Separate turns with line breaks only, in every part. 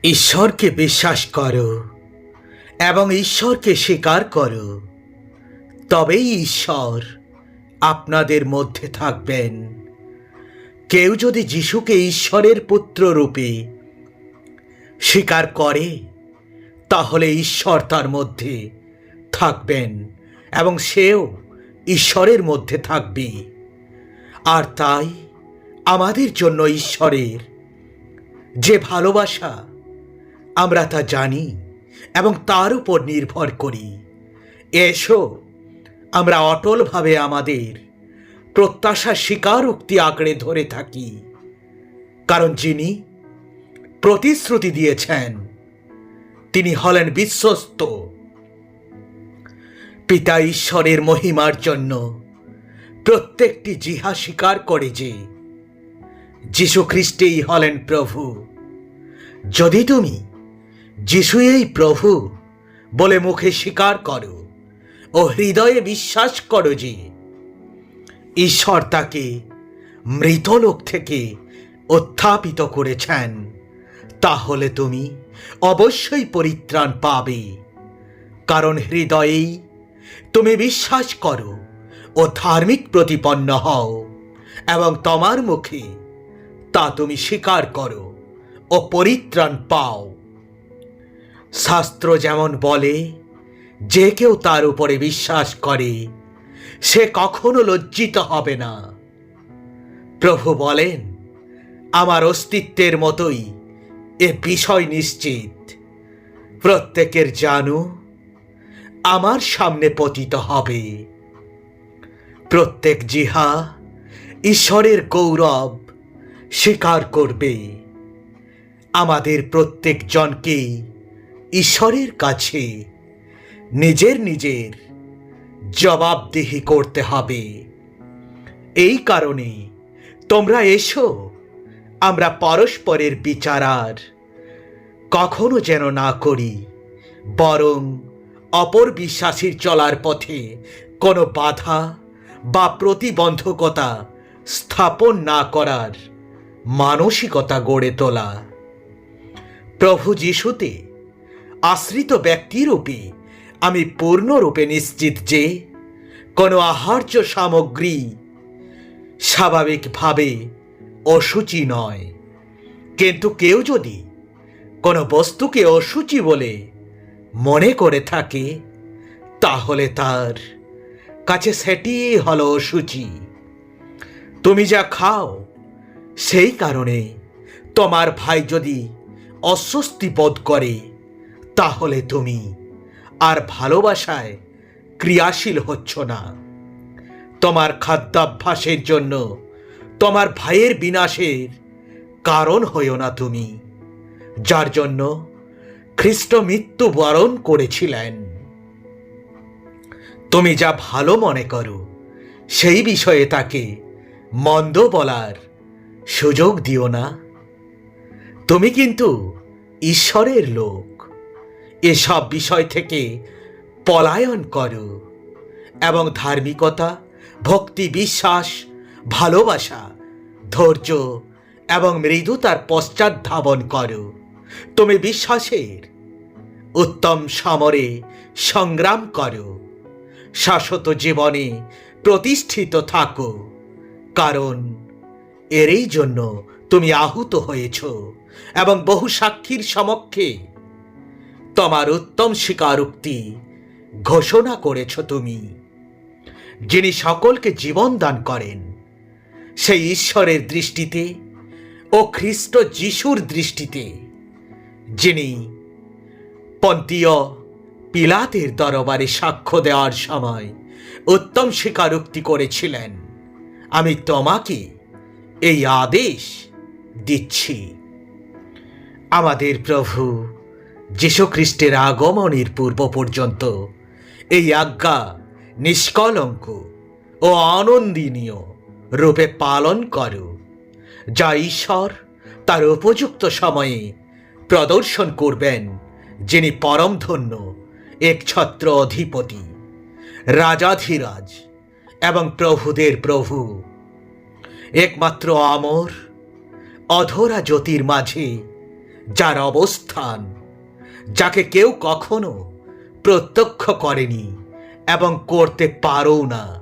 ঈশ্বরকে বিশ্বাস করো এবং ঈশ্বরকে স্বীকার করো, তবেই ঈশ্বর আপনাদের মধ্যে থাকবেন। কেউ যদি যিশুকে ঈশ্বরের পুত্র রূপে স্বীকার করে, তাহলে ঈশ্বর তার মধ্যে থাকবেন এবং সেও ঈশ্বরের মধ্যে থাকবে। আর তাই আমাদের জন্য ঈশ্বরের যে ভালোবাসা, আমরা তা জানি এবং তার উপর নির্ভর করি। এসো আমরা অটলভাবে আমাদের প্রত্যাশা স্বীকারোক্তি আঁকড়ে ধরে থাকি, কারণ যিনি প্রতিশ্রুতি দিয়েছেন তিনি হলেন বিশ্বস্ত। পিতা ঈশ্বরের মহিমার জন্য প্রত্যেকটি জিহ্বা স্বীকার করে যে যীশু খ্রিস্টেই হলেন প্রভু। যদি তুমি যিশুই প্রভু বলে মুখে স্বীকার করো ও হৃদয়ে বিশ্বাস করো যে ঈশ্বর তাকে মৃতলোক থেকে উত্থাপিত করেছেন, তাহলে তুমি অবশ্যই পরিত্রাণ পাবে। কারণ হৃদয়েই তুমি বিশ্বাস করো ও ধার্মিক প্রতিপন্ন হও এবং তোমার মুখে তা তুমি স্বীকার করো ও পরিত্রাণ পাও। শাস্ত্র যেমন বলে, যে কেউ তার উপরে বিশ্বাস করে সে কখনো লজ্জিত হবে না। প্রভু বলেন, আমার অস্তিত্বের মতোই এ বিষয় নিশ্চিত, প্রত্যেকের জানু আমার সামনে পতিত হবে। প্রত্যেক জিহ্বা ঈশ্বরের গৌরব স্বীকার করবে। আমাদের প্রত্যেক জনকে ঈশ্বরের কাছে নিজের নিজের জবাবদিহি করতে হবে। এই কারণে তোমরা এসো, আমরা পরস্পরের বিচার আর কখনো যেন না করি, বরং অপর বিশ্বাসীর চলার পথে কোনো বাধা বা প্রতিবন্ধকতা স্থাপন না করার মানসিকতা গড়ে তোলা। প্রভু যিশুতে আশ্রিত ব্যক্তিরূপে আমি পূর্ণরূপে নিশ্চিত যে কোনো আহার্য সামগ্রী স্বাভাবিকভাবে অশুচি নয়। কিন্তু কেউ যদি কোনো বস্তুকে অশুচি বলে মনে করে থাকে, তাহলে তার কাছে সেটি হলো অশুচি। তুমি যা খাও সেই কারণে তোমার ভাই যদি অস্বস্তি বোধ করে, তাহলে তুমি আর ভালোবাসায় ক্রিয়াশীল হচ্ছ না। তোমার খাদ্যাভ্যাসের জন্য তোমার ভাইয়ের বিনাশের কারণ হইও না তুমি, যার জন্য খ্রিস্ট মৃত্যুবরণ করেছিলেন। তুমি যা ভালো মনে করো সেই বিষয়ে তাকে মন্দ বলার সুযোগ দিও না। তুমি কিন্তু ঈশ্বরের লোক। এসব বিষয় থেকে পলায়ন করো এবং ধার্মিকতা, ভক্তি, বিশ্বাস, ভালোবাসা, ধৈর্য এবং মৃদুতার পশ্চাৎ ধাবন করো। তুমি বিশ্বাসের উত্তম সমরে সংগ্রাম করো, শাশ্বত জীবনে প্রতিষ্ঠিত থাকো, কারণ এরই জন্য তুমি আহুত হয়েছ এবং বহু সাক্ষীর সমক্ষে তোমার উত্তম স্বীকারোক্তি ঘোষণা করেছ। তুমি যিনি সকলকে জীবন দান করেন, সেই ঈশ্বরের দৃষ্টিতে ও খ্রিস্ট যিশুর দৃষ্টিতে, যিনি পন্তীয় পিলাতের দরবারে সাক্ষ্য দেওয়ার সময় উত্তম স্বীকারোক্তি করেছিলেন, আমি তোমাকে এই আদেশ দিচ্ছি। আমাদের প্রভু যীশু খ্রিস্টের আগমনের পূর্ব পর্যন্ত এই আজ্ঞা নিষ্কলঙ্ক ও আনন্দনীয় রূপে পালন করো, যা ঈশ্বর তার উপযুক্ত সময়ে প্রদর্শন করবেন, যিনি পরমধন্য, একছত্র অধিপতি, রাজাধিরাজ এবং প্রভুদের প্রভু, একমাত্র অমর অধরা জ্যোতির মাঝে যার অবস্থান, যাকে কেউ কখনো প্রত্যক্ষ করেনি এবং করতে পারো না,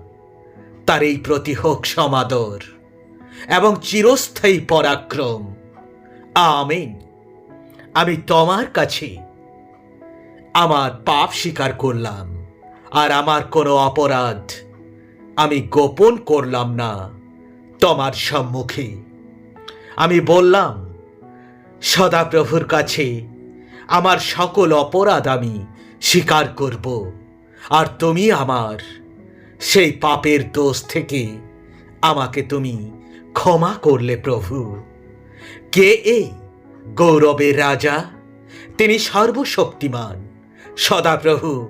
তার এই প্রতি হোক সমাদর এবং চিরস্থায়ী পরাক্রম। আমিন। আমি তোমার কাছে আমার পাপ স্বীকার করলাম, আর আমার কোনো অপরাধ আমি গোপন করলাম না তোমার সম্মুখে। আমি বললাম, সদাপ্রভুর কাছে আমার সকল অপরাধ আমি স্বীকার করব, আর তুমি আমার সেই পাপের দোষ থেকে আমাকে তুমি ক্ষমা করলে প্রভু। কে এই গৌরবের রাজা? তিনি সর্বশক্তিমান সদাপ্রভু,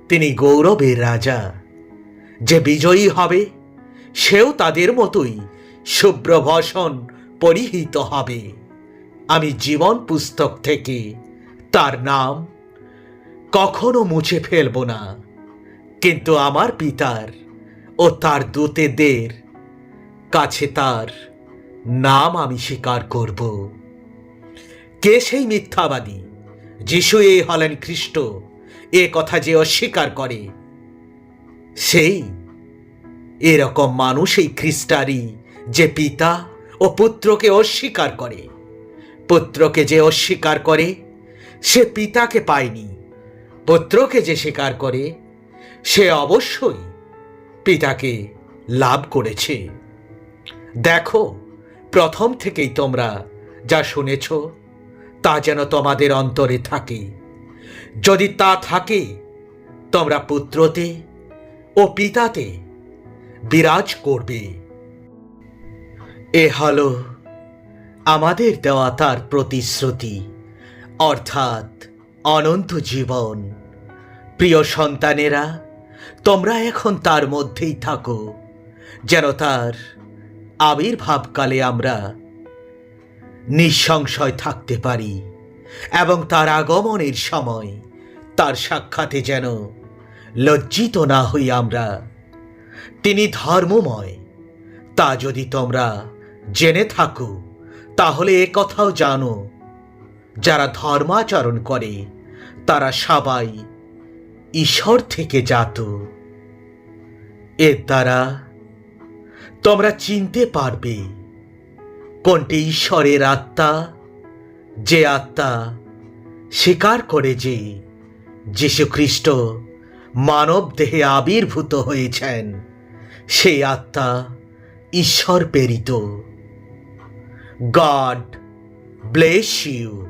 তিনি গৌরবের রাজা। যে বিজয়ী হবে সেও তাদের মতোই শুভ্রভূষণ পরিহিত হবে। আমি জীবন পুস্তক থেকে তার নাম কখনো মুছে ফেলব না, কিন্তু আমার পিতার ও তার দূতেদের কাছে তার নাম আমি স্বীকার করব। কে সেই মিথ্যাবাদী? যিশু এ হলেন খ্রিস্ট, এ কথা যে অস্বীকার করে, সেই এরকম মানুষ এই খ্রিস্টারই, যে পিতা ও পুত্রকে অস্বীকার করে। পুত্রকে যে অস্বীকার করে সে পিতাকে পায়নি, পুত্রকে যে স্বীকার করে সে অবশ্যই পিতাকে লাভ করেছে। দেখো, প্রথম থেকেই তোমরা যা শুনেছ তা যেন তোমাদের অন্তরে থাকে। যদি তা থাকে, তোমরা পুত্রতে ও পিতাতে বিরাজ করবে। এ হলো আমাদের দেওয়া তার প্রতিশ্রুতি, অর্থাৎ অনন্ত জীবন। প্রিয় সন্তানেরা, তোমরা এখন তার মধ্যেই থাকো, যেন তার আবির্ভাবকালে আমরা নিঃসংশয় থাকতে পারি এবং তার আগমনের সময় তার সাক্ষাতে যেন লজ্জিত না হই আমরা। তিনি ধর্মময়, তা যদি তোমরা জেনে থাকো, তাহলে এ কথাও জানো, যারা ধর্মাচরণ করে তারা সবাই ঈশ্বর থেকে জাত। এর দ্বারা তোমরা চিনতে পারবে কোনটি ঈশ্বরের আত্মা, যে আত্মা স্বীকার করে যে যীশুখ্রিস্ট মানব দেহে আবির্ভূত হয়েছেন, সেই আত্মা ঈশ্বর প্রেরিত। God bless you.